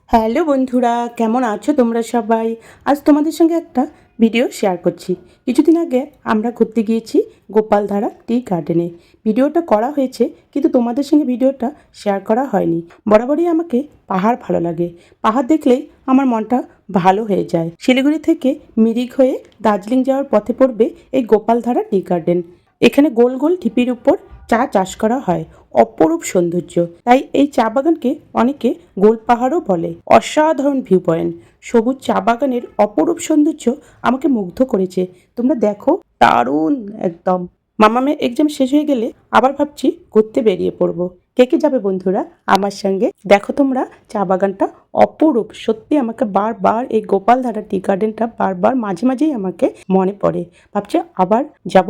Hello বন্ধুরা, কেমন আছো তোমরা সবাই? আজ তোমাদের সঙ্গে একটা ভিডিও শেয়ার করছি। কিছুদিন আগে আমরা ঘুরতে গিয়েছি গোপালধারা টি গার্ডেনে। ভিডিওটা করা হয়েছে, কিন্তু তোমাদের সঙ্গে ভিডিওটা শেয়ার করা হয়নি। বরাবরই আমাকে পাহাড় ভালো লাগে। পাহাড় দেখলেই আমার মনটা ভালো হয়ে যায়। শিলিগুড়ি থেকে মিরিক হয়ে দার্জিলিং যাওয়ার পথে পড়বে এই গোপালধারা টি গার্ডেন। এখানে গোল গোল ঢিপির উপর চা চাষ করা হয়। অপরূপ সৌন্দর্য, তাই এই চা বাগানকে অনেকে গোল পাহাড়ও বলে। অসাধারণ ভিউ পয়েন্ট, সবুজ চা বাগানের অপরূপ সৌন্দর্য আমাকে মুগ্ধ করেছে। তোমরা দেখো, দারুণ একদম। মামামের এক্সাম শেষ হয়ে গেলে আবার ভাবছি ঘুরতে বেরিয়ে পড়বো। কে কে যাবে বন্ধুরা আমার সঙ্গে? দেখো তোমরা, চা বাগানটা অপরূপ। সত্যি আমাকে বারবার এই গোপালধারা টি গার্ডেনটা বারবার মাঝে মাঝেই আমাকে মনে পড়ে। ভাবছি আবার যাব,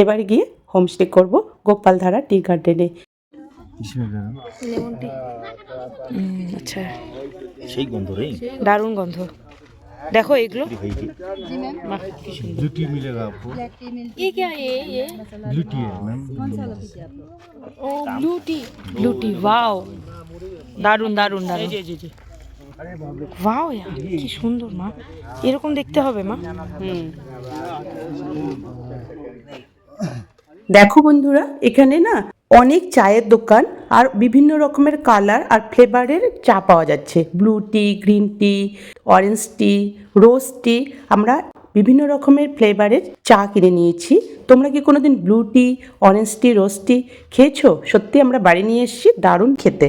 এবার গিয়ে হোমস্টে করব গোপালধারা টি গার্ডেনে। Lemon tea. আচ্ছা, সেই গন্ধ রে। দারুণ গন্ধ। देखो एगलो जी मैम। ब्लू टी मिलेगा आपको। ब्लैक टी मिल्क ये क्या है ये? ब्लू टी है मैम। कौन सा वाला पीजिए आप लोग? ओ ब्लू टी वाओ, দারুণ দারুণ দারুণ। ওয়াও, কি সুন্দর মা, এরকম দেখতে হবে মা। দেখো বন্ধুরা, এখানে না অনেক চায়ের দোকান আর বিভিন্ন রকমের কালার আর ফ্লেভারের চা পাওয়া যাচ্ছে। ব্লু টি, গ্রিন টি, অরেঞ্জ টি, রোজ টি। আমরা বিভিন্ন রকমের ফ্লেভারের চা কিনে নিয়েছি। তোমরা কি কোনোদিন ব্লু টি, অরেঞ্জ টি, রোজ টি খেয়েছো? সত্যি আমরা বাড়ি নিয়ে এসেছি, দারুণ খেতে।